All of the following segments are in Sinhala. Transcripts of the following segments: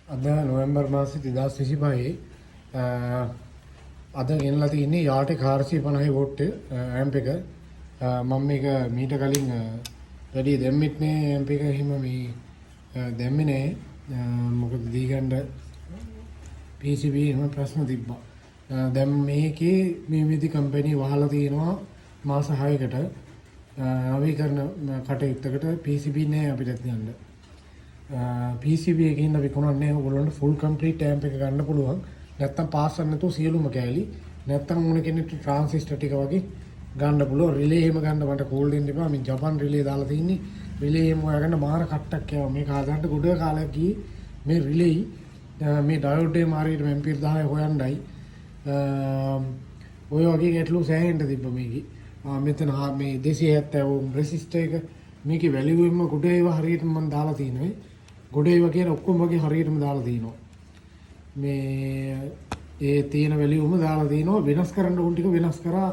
අද නොවැම්බර් මාසේ 2025 අද ගෙනලා තියෙන්නේ යාටෙක් 450 වෝල්ට් ඇම්ප් එක. මම මේක මීට කලින් වැඩි දැම්මෙත් නෑ ඇම්ප් එක හිම මේ දැම්මේ නෑ. මොකද දීගන්න PCB එහෙම ප්‍රශ්න තිබ්බා. දැන් මේකේ මේ විදි කම්පැනි වහලා තියෙනවා මාස 6කට නවීකරණ කටයුත්තකට PCB නෑ අපිට ගන්න. PCB එකකින් අපි කොනන්නේ ඔයගොල්ලන්ට ෆුල් කම්ප්ලීට් ඇම්ප් එක ගන්න පුළුවන්. නැත්තම් පාස් කරන්න නැතුව සියලුම කෑලි. නැත්තම් ඕන කෙනෙක්ට ට්‍රාන්සිස්ටර් ටික වගේ ගන්න පුළුවන්. රිලේ එහෙම ගන්න මට කෝල් දෙන්න එපා. මේ ජපාන් රිලේ දාලා තින්නේ. රිලේ එහෙම හොයාගන්න මාර කට්ටක් යනවා. මේක හදන්න ගොඩ කාලයක් ගියේ මේ රිලේ මේ ඩයෝඩ් එක මාරියට ඇම්පියර් 10 හොයන්නයි. ඔය වගේ ගැටලු සෑහෙන්න තිබ්බ මේකේ. මෙතන මේ 270 ඕම් රෙසිස්ටර් එක මේකේ වැලියු එකම ගොඩ ඒවා හරියට මම දාලා තිනවා. ගොඩ ඒවා කියන ඔක්කොම වගේ හරියටම දාලා තිනවා. මේ ඒ තියෙන වැලියුම දාලා තිනවා. වෙනස් කරන්න ඕන ටික වෙනස් කරා.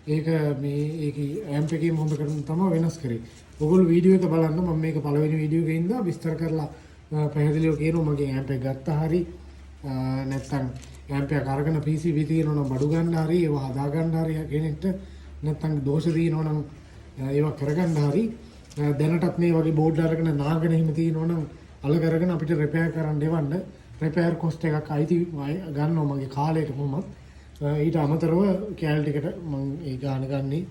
ඒක මේ ඒකේ ඇම්ප් එකේම හොඳ කරන තමයි වෙනස් කරේ. ඔයගොල්ලෝ වීඩියෝ එක බලන්න මම මේක පළවෙනි වීඩියෝ එකේ ඉඳලා විස්තර කරලා පැහැදිලිව කියනවා මගේ ඇම්ප් එක ගත්තා හරි නැත්නම් ඇම්ප් එක අරගෙන PCB තියෙනවා නම් බඩු ගන්න හරි ඒවා හදා ගන්න හරි කෙනෙක්ට නැත්නම් දෝෂ තියෙනවා නම් ඒවා කරගන්න හරි දැනටත් මේ වගේ බෝඩ් අරගෙන නාගෙන එහෙම තියෙනවා නම් අල කරගෙන අපිට රිපෙයාර් කරන්න දෙවන්න රිපෙයාර් කොස්ට් එකක් අයිති ගන්නවා මගේ කාලයට කොහොමද ඊට අමතරව කැලටිකට මම ඒ ගාන ගන්නේ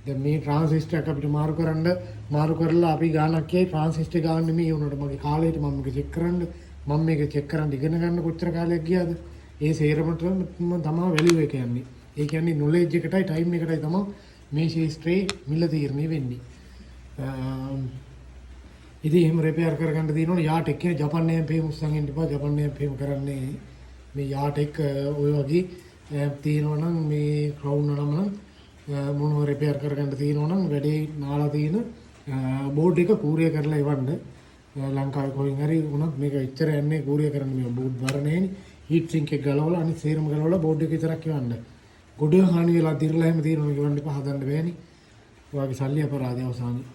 දැන් මේ ට්‍රාන්සිස්ටර් එක අපිට මාරු කරලා අපි ගානක් කියයි ට්‍රාන්සිස්ටර් ගාන නෙමෙයි උනට මගේ කාලයට මම මේක චෙක් කරන්න මම මේක චෙක් කරන් ඉගෙන ගන්න කොච්චර කාලයක් ගියාද ඒ සේරමට තමයි වැලියු එක යන්නේ ඒ කියන්නේ නොලෙජ් එකටයි ටයිම් එකටයි තමයි මේ ශේෂ්ත්‍රේ මිල තීරණය වෙන්නේ ඉතින් එහෙම රිපෙයාර් කරගන්න තියෙනවනේ යාටෙක් කියන ජපාන් ඇම්ප් එකම උස්සන් ඉන්න එපා ජපාන් ඇම්ප් එකම කරන්නේ මේ යාටෙක් ඔය වගේ තියෙනවා නම් මේ ක්‍රවුන් නම නම් මොනවා රිපෙයාර් කරගන්න තියෙනවා නම් වැඩේ නාලා තියෙන බෝඩ් එක කූරිය කරලා ඉවන්න ලංකාවේ කොහෙන් හරි වුණත් මේක ඉච්චර යන්නේ කූරිය කරන්න මේ බෝඩ් බර නැහෙනි හීට් සින්ක් එක ගලවලා අනිත් සේරම ගලවලා බෝඩ් එක විතරක් ඉවන්න ගොඩ හානි වෙලා දිරලා එහෙම තියෙනවා මේක ඉවන්න එපා හදන්න බෑනේ ඔයාගේ සල්ලි අපරාධය අවසානයේ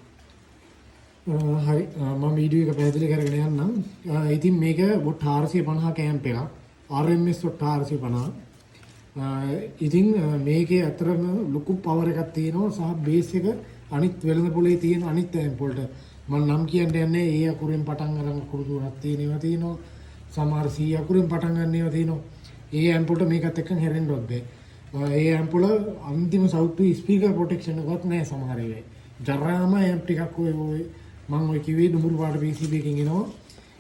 හරි මම වීඩියෝ එක පැහැදිලි කරගෙන යන්නම් ඉතින් මේක වොට් 450 කැම්ප් එකක් RMS වොට් 450 ඉතින් මේකේ අතරම ලොකු පවර් එකක් තියෙනවා සහ බේස් එක අනිත් වෙළඳ පොලේ තියෙන අනිත් ඇම්ප් වලට මම නම් කියන්න යන්නේ ඒ අකුරෙන් පටන් ගන්න අකුරු තුනක් තියෙනවා තියෙනවා සමහර C අකුරෙන් පටන් ගන්න ඒවා තියෙනවා ඒ ඇම්ප් වලට මේකත් එක්ක හැරෙන්නවත් බෑ ඒ ඇම්ප් වල අන්තිම සවුට් ස්පීකර් ප්‍රොටෙක්ෂන් එකක් නැහැ සමහර ඒවා ජරාම ඇම්ප් ටිකක් ඔය මම ඔය කිව්වේ දුඹුරු පාට PCB එකකින් එනවා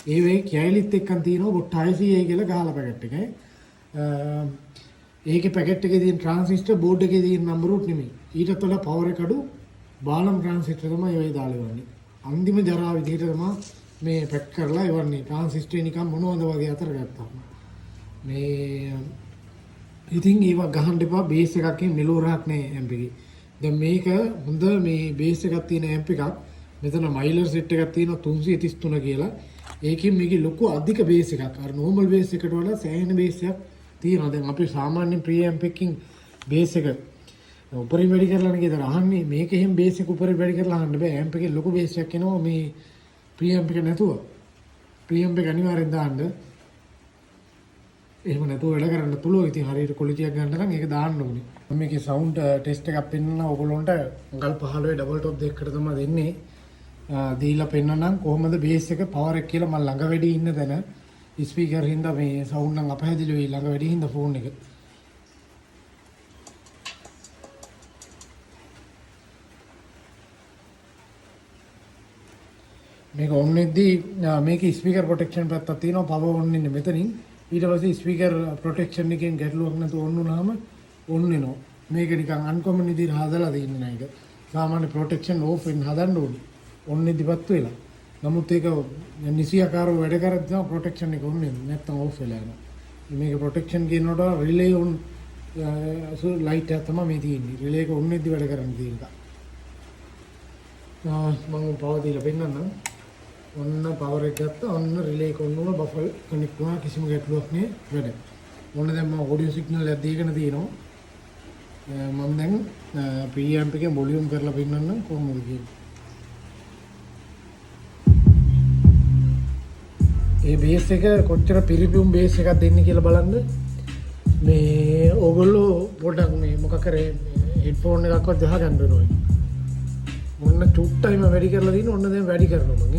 ඒ වේ කැයිලිත් එක්කන් තියෙනවා වොට් 600 කියලා ගහලා පැකට් එකේ ඒකේ පැකට් එකේ තියෙන ට්‍රාන්සිස්ටර් බෝඩ් එකේ තියෙන නම්බර උත් නෙමෙයි. ඊටත් වඩා පවර් එක අඩු බාලම් ට්‍රාන්සිස්ටර් තමයි ඔය දාලා ඉවන්නේ. අන්තිම ජරා විදිහට තමයි මේ පැක් කරලා ඉවන්නේ. ට්‍රාන්සිස්ටර් නිකන් මොනවද වගේ අතර ගත්තාම. මේ ඉතින් ඒව ගහන්න එපා බේස් එකකින් මෙලෝරක් නෑ ඇම්ප් එකේ. දැන් මේක හොඳ මේ බේස් එකක් තියෙන ඇම්ප් එකක්. මෙතන මයිලර් සෙට් එකක් තියෙනවා 333 කියලා. ඒකෙන් මේකේ ලොකු අධික බේස් එකක්. අර නෝමල් බේස් එකට වඩා සෑහෙන බේස් එකක් තියෙනවා. දැන් අපි සාමාන්‍ය ප්‍රී ඇම්ප් එකකින් බේස් එක උපරිම වැඩි කරලා නේද අහන්නේ. මේක එහෙම බේස් එක උපරිම වැඩි කරලා අහන්න බෑ. ඇම්ප් එකේ ලොකු බේස් එකක් එනවා මේ ප්‍රී ඇම්ප් එක නැතුව. ප්‍රී ඇම්ප් එක අනිවාර්යෙන් දාන්න. එහෙම නැතුව වැඩ කරන්න පුළුවන්. ඉතින් හරියට ක්වොලිටි එකක් ගන්න නම් ඒක දාන්න ඕනේ. මම මේකේ සවුන්ඩ් ටෙස්ට් එකක් පෙන්නනවා ඔයගොල්ලන්ට. අඟල් 15 ඩබල් টොප් දෙකකට තමයි දෙන්නේ. දීලා පෙන්නනම් කොහොමද බේස් එක පවර් එක කියලා මම ළඟ වැඩි ඉන්න තැන ස්පීකර් හින්දා මේ සවුන්ඩ් නම් අපහැදිලි වෙයි ළඟ වැඩි හින්දා ෆෝන් එක. මේක ඔන් වෙද්දී මේකේ ස්පීකර් ප්‍රොටෙක්ෂන් පැත්තක් තියෙනවා පවර් ඔන් ඉන්නේ මෙතනින්. ඊට පස්සේ ස්පීකර් ප්‍රොටෙක්ෂන් එකෙන් ගැටලුවක් නැතුව ඔන් වුණාම ඔන් වෙනවා. මේක නිකන් අන්කොමන් විදිහට හදලා තියෙන්නේ නෑ ඒක. සාමාන්‍ය ප්‍රොටෙක්ෂන් ඕෆ් වෙන්න හදන්න ඕනේ. ඔන් ඉදිපත් වෙලා. නමුත් ඒක නිසියාකාරව වැඩ කරද්දී තමයි ප්‍රොටෙක්ෂන් එක ඔන් වෙන්නේ. නැත්නම් ඕෆ් වෙලා යනවා. මේක ප්‍රොටෙක්ෂන් කියනකොට රිලේ ඔන් ලයිට් එක තමයි මේ තියෙන්නේ. රිලේ එක ඔන් වෙද්දි වැඩ කරන්න තියෙන එක. මම පවර් දීලා පෙන්නන්නම්. ඔන්න පවර් එක ගත්තා. ඔන්න රිලේ එක ඔන් වුණා බෆර් කනෙක්ට් වුණා කිසිම ගැටලුවක් නෑ වැඩ. ඔන්න දැන් මම ඔඩියෝ සිග්නල් එකක් දීගෙන තියෙනවා. මම දැන් ප්‍රී ඇම්ප් එකේ වොලියුම් කරලා පෙන්නන්නම් කොහොමද කියන්නේ. ඒ බේස් එක කොච්චර පිරිපියුම් බේස් එකක් දෙන්නේ කියලා බලන්න. මේ ඕගොල්ලෝ පොඩ්ඩක් මේ මොකක් කරේ හෙඩ්ෆෝන් එකක්වත් දහගන්න ඕනේ. මොන්න චුට්ටයිම වැඩි කරලා දින ඔන්න දැන් වැඩි කරනවා මම.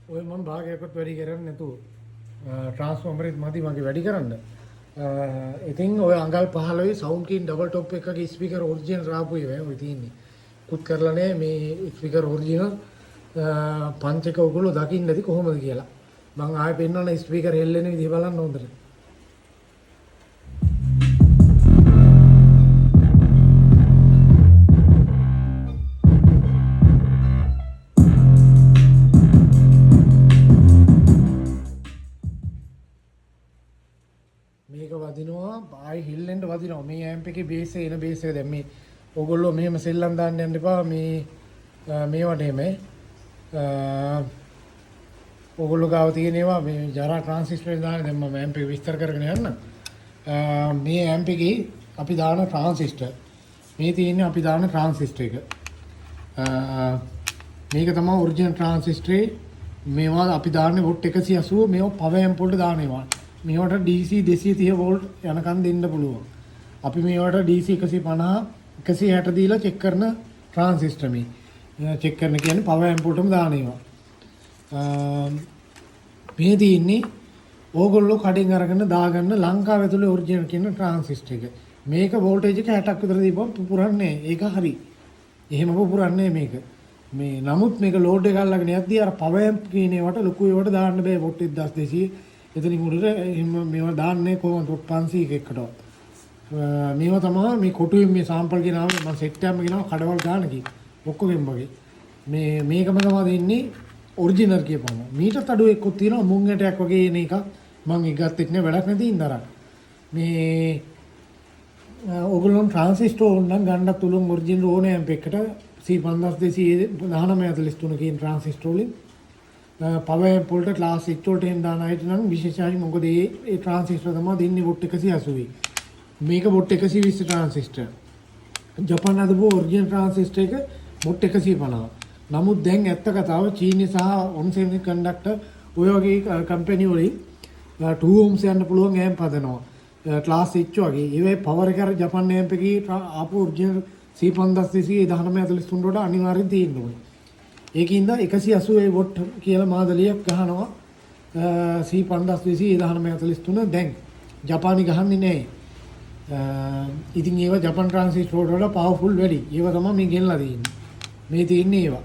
ඔය මම භාගයකට වැඩි කරන්නේ නැතුව ට්‍රාන්ස්ෆෝමරෙත් මදි මගේ වැඩි කරන්න. ඉතින් ඔය අඟල් 15 සවුන්ඩ් කින් ඩබල් টොප් එකකගේ ස්පීකර් ඔරිජිනල් රාපු ඒවා ඔය තියෙන්නේ. කුත් කරලා නැහැ මේ ස්පීකර් ඔරිජිනල් පන්ච් එක ඔයගොල්ලෝ දකින්න ඇති කොහොමද කියලා. මම ආයෙ පෙන්නන ස්පීකර් හෙල්ලෙන විදිහ බලන්න හොඳට. මේක වදිනවා ආයි හිල්ලෙන්න වදිනවා මේ ඇම්ප් එකේ බේස් එක එන බේස් එක දැන් මේ ඕගොල්ලෝ මෙහෙම සෙල්ලම් දාන්න යන්න එපා මේ වටේම ඕගොල්ලෝ ගාව තියෙනවා මේ ජරා ට්‍රාන්සිස්ටර් දාන දැන් මම ඇම්ප් එක විස්තර කරගෙන යන්න මේ ඇම්ප් එකේ අපි දාන ට්‍රාන්සිස්ටර් මේ තියෙන්නේ අපි දාන ට්‍රාන්සිස්ටර් එක මේක තමයි ඔරිජිනල් ට්‍රාන්සිස්ටරේ මේවා අපි දාන්නේ වොට් 180 මේවා පවර් ඇම්ප් වලට දානවා මේවට DC 230 වෝල්ට් යනකම් දෙන්න පුළුවන්. අපි මේවට DC 150 160 දීලා චෙක් කරන ට්‍රාන්සිස්ටර් මේ. චෙක් කරන කියන්නේ පවර් ඇම්ප් වලටම දාන ඒවා. මේ තියෙන්නේ ඕගොල්ලෝ කඩෙන් අරගෙන දාගන්න ලංකාවේ තුල ඔරිජිනල් කියන ට්‍රාන්සිස්ටර් එක. මේක වෝල්ටේජ් එක 60ක් විතර දීපුවම පුපුරන්නේ. ඒක හරි. එහෙම පුපුරන්නේ මේක. මේ නමුත් මේක ලෝඩ් එක අල්ලගෙන යද්දී අර පවර් ඇම්ප් කියන ඒවට ලොකු ඒවට දාන්න බෑ වෝල්ට් 1200 එතනින් උඩට මේවා දාන්නේ කොහොමද 500 එකකටවත්. මේවා තමයි මේ කොටුවෙන් මේ සාම්පල් ගෙනාව මම සෙට් එකක්ම ගෙනාව කඩවල් ගන්න කි. ඔක්කොගෙන් වගේ. මේකම තමයි දෙන්නේ ඔරිජිනල් කියපුවම. මීටත් අඩු එක්කක් තියෙනවා මුං ඇටයක් වගේ එන එකක්. මම ඒක ගත්තෙත් නෑ වැඩක් නැති ඉඳලා. මේ ඕගොල්ලෝ ට්‍රාන්සිස්ටර් ඕන නම් ගන්නත් උලුම් ඔරිජිනල් ඕනේ ඇම්ප් එකකට C50219 කියන ට්‍රාන්සිස්ටර් වලින් පවර් ඇම්ප් වලට ක්ලාස් H වලට එන දාන අයට නම් විශේෂයි මොකද ඒ ට්‍රාන්සිස්ටර් තමයි දෙන්නේ වොට් 180. මේක වොට් 120 ට්‍රාන්සිස්ටර්. ජපාන් හදපු ඔරිජිනල් ට්‍රාන්සිස්ටර් එක වොට් 150. නමුත් දැන් ඇත්ත කතාව චීනය සහ ඔන් සෙමිකන්ඩක්ටර් ඔය වගේ කම්පැනි වලින් 2 ohms යන්න පුළුවන් ඇම්ප් හදනවා. ක්ලාස් H වගේ. ඒවේ පවර් එක අර ජපාන් ඇම්ප් එකේ ආපු ඔරිජිනල් C500 වලට අනිවාර්යෙන් තියෙන්න ඕනේ. ඒකින්ද 180 වොට් කියලා මාදලියක් ගහනවා C500 දැන් ජපානි ගහන්නේ නැහැ. ඉතින් ඒවා ජපාන් ට්‍රාන්සිස්ටර් වල පවර්ෆුල් වැඩි. ඒවා තමයි මේ ගෙනලා තියෙන්නේ. මේ තියෙන්නේ ඒවා.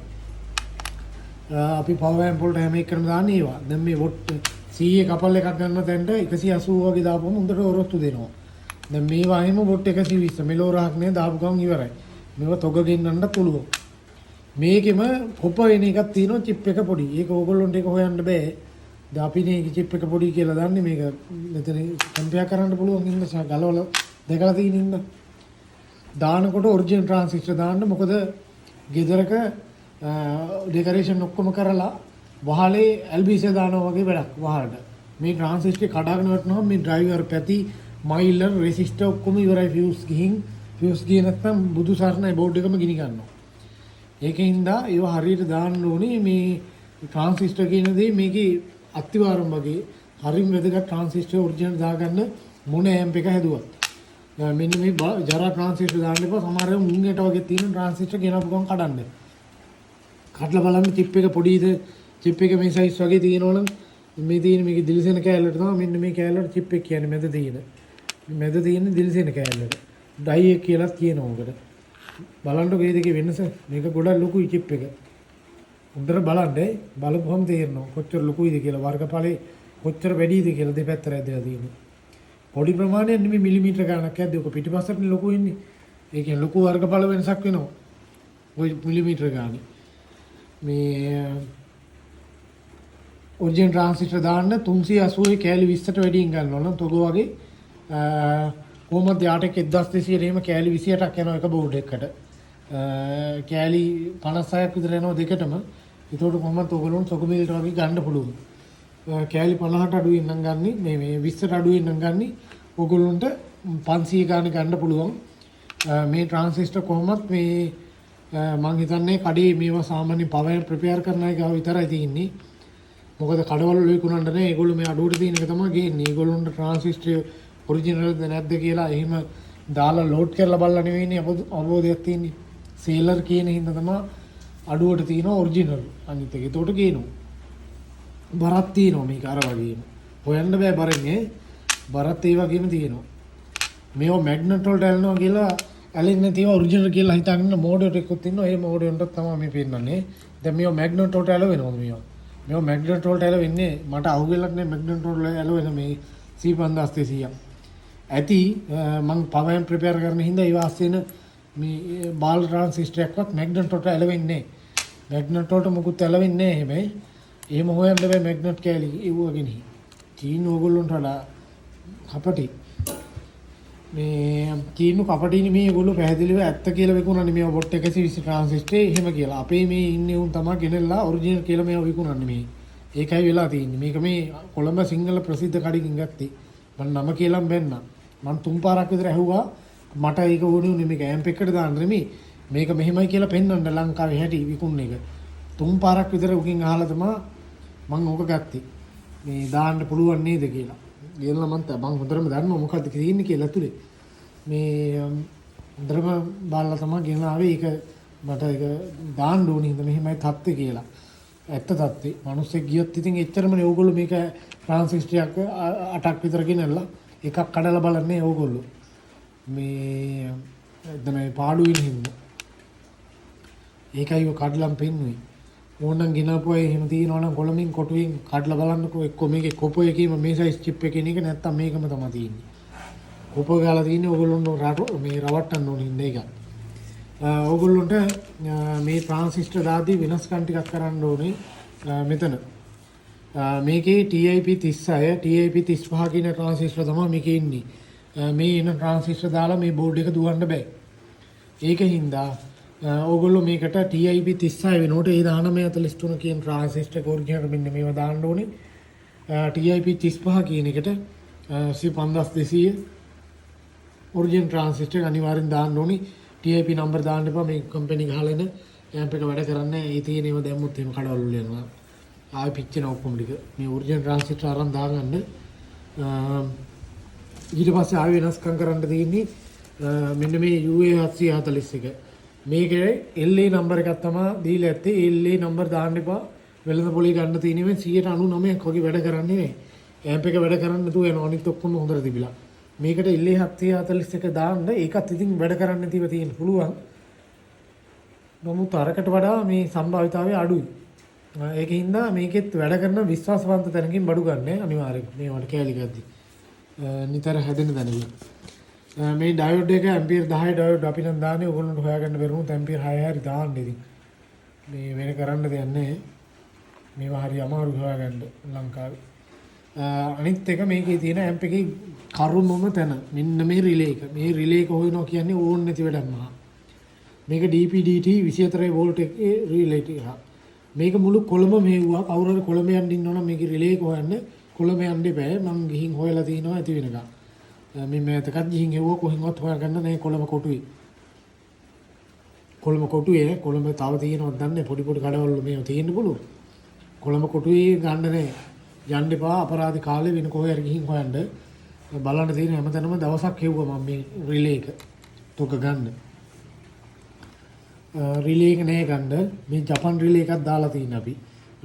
අපි පවර් ඇම්ප් වලට හැම එකකටම දාන්නේ ඒවා. දැන් මේ වොට් 100 කපල් එකක් ගන්න තැනට 180 වගේ දාපුවම හොඳට ඔරොත්තු දෙනවා. දැන් මේවා එහෙම වොට් 120 මෙලෝ රහක් නේ දාපු ගමන් ඉවරයි. මේවා තොග ගෙන්නන්න පුළුවන්. මේකෙම කොප වෙන එකක් තියෙනවා චිප් එක පොඩි. ඒක ඕගොල්ලොන්ට ඒක හොයන්න බෑ. දැන් අපි මේ චිප් එක පොඩි කියලා දන්නේ මේක මෙතන කම්පෙයාර් කරන්න පුළුවන් ඉන්න ගලවල දෙකලා තියෙන ඉන්න. දානකොට ඔරිජිනල් ට්‍රාන්සිස්ටර් දාන්න මොකද ගෙදරක ඩෙකරේෂන් ඔක්කොම කරලා වහලේ LBC දානවා වගේ වැඩක් වහලට. මේ ට්‍රාන්සිස්ටර් කඩාගෙන වටනවා මේ ඩ්‍රයිවර් පැති මයිලර් රෙසිස්ටර් ඔක්කොම ඉවරයි ෆියුස් ගිහින් නැත්නම් බුදු සරණයි බෝඩ් එකම ගිනි ගන්නවා. ඒකින්ද ඒව හරියට දාන්න ඕනේ මේ ට්‍රාන්සිස්ටර් කියන දේ මේකේ අත්විවරම් වගේ හරිම වැදගත් ට්‍රාන්සිස්ටර් ඔරිජිනල් දාගන්න මොන ඇම්ප් එක හැදුවත් මෙන්න මේ ජරා ට්‍රාන්සිස්ටර් දාන්න එපා සමහර ඒවා මුංගේට වගේ තියෙන ට්‍රාන්සිස්ටර් ගෙනපු ගමන් කඩන්න. කඩලා බලන්න චිප් එක පොඩිද චිප් එක මේ සයිස් වගේ තියෙනවනම් මේ තියෙන මේකේ දිලිසෙන කෑල්ලට තමයි මෙන්න මේ කෑල්ලට චිප් එක කියන්නේ මැද තියෙන දිලිසෙන කෑල්ලට ඩයි එක කියලා කියනවා උකට. බලන්න මේ දෙකේ වෙනස මේක ගොඩක් ලොකුයි චිප් එක. හොඳට බලන්න බලපුවම තේරෙනවා කොච්චර ලොකුයිද කියලා වර්ගඵලේ කොච්චර වැඩිද කියලා දෙපැත්තට ඇදලා තියෙනවා. පොඩි ප්‍රමාණයක් නෙමෙයි මිලිමීටර ගණනක් ඇද්දී ඔක පිටිපස්සට ලොකු වෙන්නේ. ඒ කියන්නේ ලොකු වර්ගඵල වෙනසක් වෙනවා. ওই මිලිමීටර ගානේ. මේ ඔරිජිනල් ට්‍රාන්සිස්ටර් දාන්න 380 කෑලි 20ට වැඩියෙන් ගන්නවා නම් තොග වගේ කොහොමද යාටක 1200 එහෙම කෑලි 28ක් යනවා එක බෝඩ් එකකට. කෑලි 56ක් විතර යනවා දෙකටම. ඒතකොට කොහොමද ඔයගොල්ලෝ සොකබීලට වගේ ගන්න පුළුවන්. කෑලි 50ට අඩුවෙන් නම් ගන්න මේ 20ට අඩුවෙන් නම් ගන්න ඕගොල්ලන්ට 500 ගානේ ගන්න පුළුවන්. මේ ට්‍රාන්සිස්ටර් කොහොමත් මේ මම හිතන්නේ කඩේ මේවා සාමාන්‍ය පවර් ප්‍රිපෙයාර් කරන අය ගාව විතරයි තියෙන්නේ. මොකද කඩවල විකුණන්න නැහැ. ඒගොල්ලෝ මේ අඩුවට තියෙන එක තමයි ගේන්නේ. ඒගොල්ලොන්ට ට්‍රාන්සිස්ටර් ඔරිජිනල්ද නැද්ද කියලා එහෙම දාලා ලෝඩ් කරලා බලලා නෙවෙයිනේ අවබෝධයක් තියෙන්නේ. සේලර් කියන හින්දා තමයි අඩුවට තියෙන ඔරිජිනල්. අනිත් එක ඒකට ගේනවා. බරක් තියෙනවා මේක අර වගේම. හොයන්න බෑ බරන්නේ. බරත් ඒ වගේම තියෙනවා. මේවා මැග්නට් වලට ඇලනවා කියලා ඇලෙන්නේ තියෙනවා ඔරිජිනල් කියලා හිතාගෙන මෝඩර් එකකුත් ඉන්නවා. ඒ මෝඩර්න්ට තමයි මේ පෙන්නන්නේ. දැන් මේවා මැග්නට් වලට ඇලවෙනවද මේවා? මේවා මැග්නට් වලට ඇලවෙන්නේ මට අහුවෙලක් නේ මැග්නට් වලට ඇලවෙන මේ C5200. ඇති මම පවර් ප්‍රිපෙයාර් කරන හින්දා ඒ වාස්සේන මේ බාල් ට්‍රාන්සිස්ටර් එකක්වත් මැග්නට් වලට ඇලවෙන්නේ නැහැ. මැග්නට් වලට මොකුත් ඇලවෙන්නේ නැහැ හැබැයි. එහෙම හොයන්න බෑ මැග්නට් කෑලි ඒවගෙන. චීන ඕගොල්ලොන්ට වඩා කපටි. මේ චීන කපටිනේ මේ ඒගොල්ලෝ පැහැදිලිව ඇත්ත කියලා විකුණන්නේ මේවා බොට් 120 ට්‍රාන්සිස්ටර් එහෙම කියලා. අපේ මේ ඉන්නේ උන් තමයි ගෙනල්ලා ඔරිජිනල් කියලා මේවා විකුණන්නේ මේ. ඒකයි වෙලා තියෙන්නේ. මේක මේ කොළඹ සිංහල ප්‍රසිද්ධ කඩකින් ගත්තේ. මම නම කියලා බැන්න. මම 3 පාරක් විතර ඇහුවා. මට ඒක ඕනේ උනේ මේක ඇම්ප් එකකට දාන්න නෙමෙයි. මේක මෙහෙමයි කියලා පෙන්වන්න ලංකාවේ හැටි විකුණන එක. 3 පාරක් විතර උකින් අහලා තමයි මම ඕක ගත්තේ. මේ දාන්න පුළුවන් නේද කියලා. ගෙනලා මම හොඳටම දන්නවා මොකද්ද තියෙන්නේ කියලා ඇතුලේ. මේ හොඳටම බලලා තමයි ගෙන ආවේ. ඒක මට ඒක දාන්න ඕනේ හින්දා මෙහෙමයි තත්ත්වය කියලා. ඇත්ත තත්ත්වේ. මිනිස්සෙක් ගියොත් ඉතින් එච්චරමනේ ඕගොල්ලෝ මේක ට්‍රාන්සිස්ටරයක් 8ක් විතර ගෙනල්ලා එකක් කඩලා බලන්නේ ඕගොල්ලෝ. මේ එතන පාඩුවින් හින්දා. ඒකයි ඔය කඩලම් පෙන්නුවේ. ඕනනම් ගෙනාපුවා එහෙම තියෙනවා නම් කොළමින් කොටුවෙන් කඩලා බලන්නකෝ එක්ක මේකේ කොපෝ එකේම මේ සයිස් චිප් එකේ නේක නැත්තම් මේකම තමයි තියෙන්නේ. කොපෝ ගාලා තියෙන්නේ ඕගොල්ලොන්ට මේ රවට්ටන්න ඕනේ ඉන්න එක. ඕගොල්ලොන්ට මේ ට්‍රාන්සිස්ටර් දාදී වෙනස්කම් ටිකක් කරන්න ඕනේ මෙතන. මේකේ TIP 36 TIP 35 කියන ට්‍රාන්සිස්ටර් තමයි මේකේ ඉන්නේ. මේ එන ට්‍රාන්සිස්ටර් දාලා මේ බෝඩ් එක දුවන්න බෑ. ඒකින්දා ඕගොල්ලෝ මේකට TIP 36 වෙනකොට ඒ 1943 කියන ට්‍රාන්සිස්ටර් ඔරිජිනල් මෙන්න මේවා දාන්න ඕනේ. TIP 35 කියන එකට C5200 ඔරිජිනල් ට්‍රාන්සිස්ටර් අනිවාර්යෙන් දාන්න ඕනේ. TIP නම්බර් දාන්න එපා. මේ කම්පැනි ගහලා එන ඇම්ප් එක වැඩ කරන්නේ ඒ තියෙන ඒවා දැම්මොත් එහෙම කඩවල වල යනවා. ආයෙ පිච්චෙන ඔක්කොම ටික මේ ඔරිජිනල් ට්‍රාන්සිස්ටර් අරන් දාගන්න. ඊට පස්සේ ආයෙ වෙනස්කම් කරන්න තියෙන්නේ මෙන්න මේ UA741. මේකේ LA නම්බර් එකක් තමයි දීලා ඇත්තේ. LA නම්බර් දාන්න එපා. වෙළඳ පොලේ ගන්න තියෙන්නේ 99%ක් වගේ වැඩ කරන්නේ නේ. ඇම්ප් එක වැඩ කරන්නේ නැතුව යනවා. අනිත් ඔක්කොම හොඳට තිබිලා. මේකට LA741 දාන්න ඒකත් ඉතින් වැඩ කරන්න නැතිව තියෙන්න පුළුවන්. නමුත් අරකට වඩා මේ සම්භාවිතාවය අඩුයි. ඒකින්ද මේකෙත් වැඩ කරන විශ්වාසවන්ත තැනකින් බඩු ගන්න අනිවාර්යයෙන්. මේවට කෑලි ගද්දි. නිතර හැදෙන තැනකින්. මේ ඩයෝඩ් එක ඇම්පියර් 10 ඩයෝඩ් අපි නම් දාන්නේ ඕගොල්ලන්ට හොයාගන්න බැරුණොත් ඇම්පියර් 6 හරි දාන්න ඉතින්. මේ වෙන කරන්න දෙයක් නැහැ. මේවා හරි අමාරු හොයාගන්න ලංකාවේ. අනිත් එක මේකේ තියෙන ඇම්ප් එකේ කරුණුම තැන මෙන්න මේ රිලේ එක. මේ රිලේ එක හොයනවා කියන්නේ ඕන් නැති වැඩක් මහා. මේක DP-DT 24 වෝල්ට් එකේ රිලේ එක. මේක මුළු කොළඹ මෙහෙව්වා. කවුරු හරි කොළඹ යන්න ඉන්නවනම් මේකේ රිලේ එක හොයන්න කොළඹ යන්න බෑ. මං ගිහින් හොයලා තිනවා ඇති වෙනකම්. මේ මේතකත් ගිහින් හෙව්වා කොහෙන්වත් හොයාගන්න නැහැ කොළඹ කොටුවේ. කොළඹ කොටුවේ කොළඹ තව තියෙනවද දන්නේ පොඩි පොඩි කඩවල මේව තියෙන්න පුළුවන්. කොළඹ කොටුවේ ගන්න නැහැ. යන්න එපා අපරාධ කාලේ වෙන කොහේ හරි ගිහින් හොයන්න. බලන්න තියෙන හැමතැනම දවසක් හෙව්වා මම මේ රිලේ එක. තොක ගන්න. රිලේ එක නෑ ගන්න. මේ ජපන් රිලේ එකක් දාලා තියෙන අපි.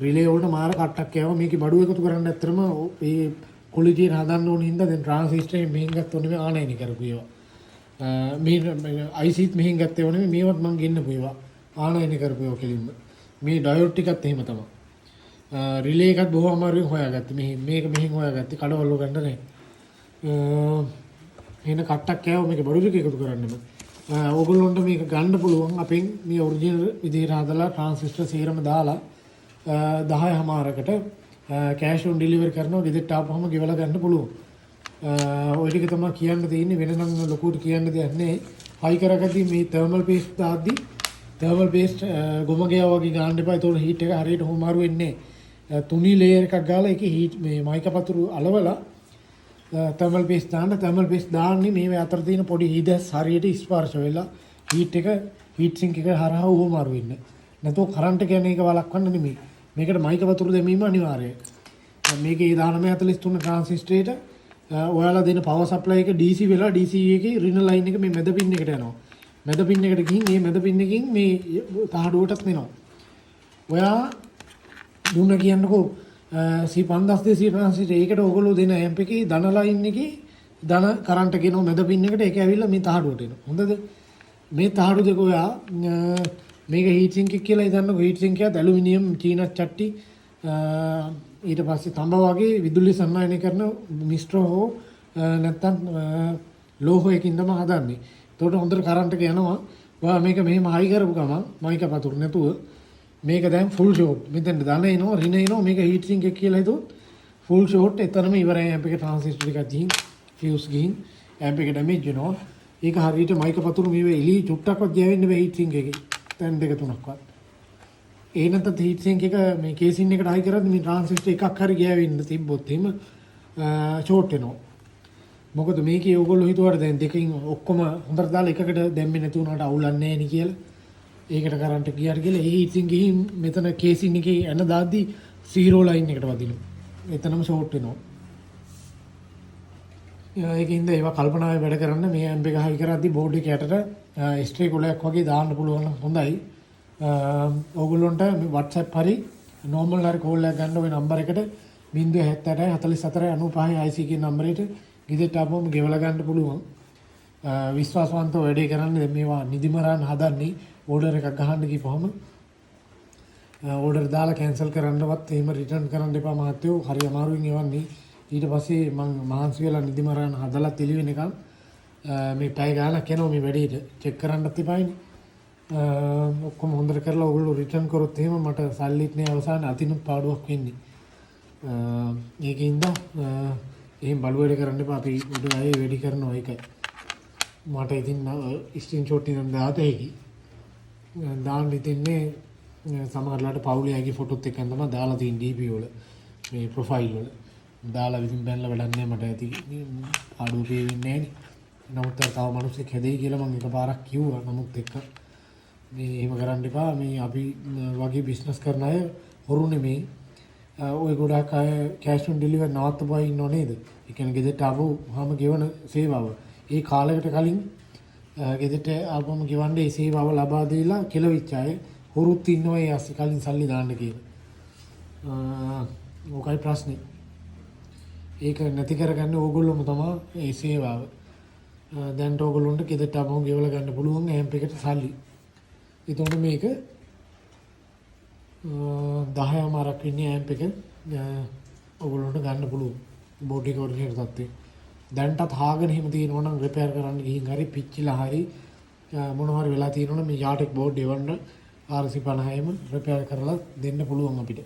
රිලේ වලට මාර කට්ටක් යනවා. මේකේ බඩු එකතු කරන්න ඇත්තරම මේ ක්වොලිටි එක හදන්න ඕන හින්දා දැන් ට්‍රාන්සිස්ටර් එකෙන් මෙහෙන් ගත්තොත් නෙමෙයි ආනයනි කරපු ඒවා. මේ ICත් මෙහෙන් ගත්තේ නෙමෙයි මේවත් මං ගෙන්නපු ඒවා. ආනයනි කරපු ඒවා කෙලින්ම. මේ ඩයෝඩ් ටිකත් එහෙම තමයි. රිලේ එකත් බොහොම අමාරුවෙන් හොයාගත්තේ. මේක මෙහෙන් හොයාගත්තේ කඩවල ගන්න නැහැ. එන කට්ටක් කෑව මේක බඩු ටික එකතු කරන්න බෑ. ඕගොල්ලොන්ට මේක ගන්න පුළුවන් අපෙන් මේ ඔරිජිනල් විදිහට හදලා ට්‍රාන්සිස්ටර් සීරම දාලා 10:00කට කෑෂ් ඔන් ඩෙලිවරි කරනවා. ගෙදරට ආපුවම ගෙවලා ගන්න පුළුවන්. ඔය ටික තමයි කියන්න තියෙන්නේ. වෙන නම් ලොකුට කියන්න දෙයක් නැහැ. හයි කරගදී මේ තර්මල් පේස්ට් දාද්දි තර්මල් පේස්ට් ගොම ගියා වගේ ගන්න එපා. ඒතකොට හීට් එක හරියට හොමාරු වෙන්නේ නැහැ. තුනී ලේයර් එකක් ගාලා ඒකේ හීට් මේ මයික පතුරු අලවලා තර්මල් පේස් දාන්න තර්මල් පේස් දාන්නේ මේ අතර තියෙන පොඩි හීදස් හරියට ස්පර්ශ වෙලා හීට් එක හීට් සින්ක් එක හරහා උවමාරු වෙන්නේ. නැතෝ කරන්ට් එක යන එක වළක්වන්න නෙමෙයි. මේකට මයික වතුර දැමීම අනිවාර්යයි. මේකේ 1943 ට්‍රාන්සිස්ටරේට ඔයාලා දෙන පවර් සප්ලයි එක DC වෙලා DC එකේ රින ලයින් එක මේ මැද පින් එකට යනවා. මැද පින් එකට ගිහින් මේ මැද පින් එකකින් මේ තහඩුවටත් එනවා. ඔයා දුන්න කියන්නකෝ C5200 ට්‍රාන්සිස්ටර් ඒකට ඔයගොල්ලෝ දෙන ඇම්ප් එකේ ධන ලයින් එකේ ධන කරන්ට් එක එනවා මැද පින් එකට ඒක ඇවිල්ලා මේ තහඩුවට එනවා. හොඳද? මේ තහඩු දෙක ඔයා මේක හීට් සින්ක් එක කියලා හිතන්නකො හීට් සින්ක් එකත් ඇලුමිනියම් චීනත් චට්ටි ඊට පස්සේ තඹ වගේ විදුලි සංනායනය කරන මිශ්‍ර හෝ නැත්තම් ලෝහයකින් තමයි හදන්නේ. ඒකට හොඳට කරන්ට් එක යනවා. ඔයා මේක මෙහෙම හයි කරපු ගමන් මයික පතුරු නැතුව මේක දැන් ෆුල් ෂෝට්. මෙතෙන් ධන එනවා රින එනවා මේක හීට් සින්ක් එක කියලා හිතුවොත් ෆුල් ෂෝට් එතනම ඉවරයි. ඇම්ප් එක ට්‍රාන්සිස්ටර් එකක් ගිහින් ෆියුස් ගිහින් ඇම්ප් එක ඩැමේජ් වෙනවා. ඒක හරියට මයික පතුරු මේ එලි චුට්ටක්වත් ගෑවෙන්නේ නැහැ හීට් සින්ක් එකේ. තැන් දෙක තුනක්වත්. ඒ නැත්නම් හීට් සින්ක් එක මේ කේසින් එකට හයි කරද්දි මේ ට්‍රාන්සිස්ටර් එකක් හරි ගෑවෙන්න තිබ්බොත් එහෙම ෂෝට් වෙනවා. මොකද මේකේ ඕගොල්ලෝ හිතුවාට දැන් දෙකකින් ඔක්කොම හොඳට දාලා එකකට දැම්මේ නැති වුණාට අවුලන්නේ නැහැ නේ කියලා. ඒකට කරන්ට් ගියාට කියලා ඒ හීට් සින්ක් ගිහින් මෙතන කේසින් එකේ එන දාද්දි 0 ලයින් එකට වදිනවා. එතනම ෂෝට් වෙනවා. ඒකින්ද ඒවා කල්පනාවේ වැඩ කරන්න මේ ඇම්ප් එක හයි කරද්දි බෝඩ් එක යටට ස්ට්‍රේ කොලයක් වගේ දාන්න පුළුවන් හොඳයි. ඕගොල්ලොන්ට WhatsApp හරි normal හරි කෝල් එකක් ගන්න ওই නම්බර් එකට 078 44 95 IC කියන නම්බරේට ගිහින් ආපුවම ගෙවලා ගන්න පුළුවන්. විශ්වාසවන්තව වැඩේ කරන්න මේවා නිදිමරන් හදන්නේ ඕඩර් එකක් ගහන්න ගිහපුවම ඕඩර් දාලා කැන්සල් කරන්නවත් එහෙම රිටර්න් කරන්න එපා මහත්තයෝ. හරි අමාරුවෙන් එවන්නේ. ඊට පස්සේ මම මහන්සි වෙලා නිදිමරන් හදලා තෙලි වෙනකන් මේ පැය ගානක් යනවා මේ වැඩේට චෙක් කරන්නත් එපායිනේ. ඔක්කොම හොඳට කරලා ඔයගොල්ලෝ රිටර්න් කරොත් එහෙම මට සල්ලිත් නේ අවසානයේ අතිනුත් පාඩුවක් වෙන්නේ. ඒකින්ද එහෙම බලු වැඩ කරන්න එපා. අපි උඩ අය වැඩි කරනවා ඒකයි. මට ඉතින් ස්ක්‍රීන්ෂොට් එකක් දාත හැකි. දාන්න ඉතින්නේ සමහරලාට පවුලේ අයගේ ෆොටෝත් එක්කන් තමයි දාලා තියෙන DP වල මේ ප්‍රොෆයිල් වල. දාලා විසින් බැලලා වැඩක් නැහැ මට ඇති පාඩුව පේන්නේ නැහැ නේ. නමුත් තව මිනිස්සෙක් හැදෙයි කියලා මම එකපාරක් කිව්වා. නමුත් එක්ක මේ එහෙම කරන්න එපා. මේ අපි වගේ බිස්නස් කරන අය හොරු නෙමෙයි. ඔය ගොඩක් අය කැෂ් ඔන් ඩෙලිවර් නවත්තපුවා ඉන්නව නේද? ඒ කියන්නේ ගෙදරට ආවම ගෙවන සේවාව. ඒ කාලයකට කලින් ගෙදරට ආවම ගෙවන්නේ ඒ සේවාව ලබා දීලා කෙලවිච්ච අය හොරුත් ඉන්නවා ඒ අස්සේ කලින් සල්ලි දාන්න කියලා. ඕකයි ප්‍රශ්නේ. ඒක නැති කරගන්න ඕගොල්ලෝම තමයි ඒ සේවාව. දැන් ඕගොල්ලොන්ට ගෙදරට ආවම ගෙවලා ගන්න පුළුවන් ඇම්ප් එකට සල්ලි. ඒතකොට මේක 10 මාරක් ඉන්නේ ඇම්ප් එක ඔයගොල්ලන්ට ගන්න පුළුවන් බෝඩ් එක ඔරිජිනල් තත්ත්වේ. දැන්ටත් හාගෙන හිම තියෙනවා නම් රිපෙයාර් කරන්න ගිහින් හරි පිච්චිලා හරි මොනවා හරි වෙලා තියෙනවා නම් මේ යාටෙක් බෝඩ් එවන්න RC50ෙම රිපෙයාර් කරලා දෙන්න පුළුවන් අපිට.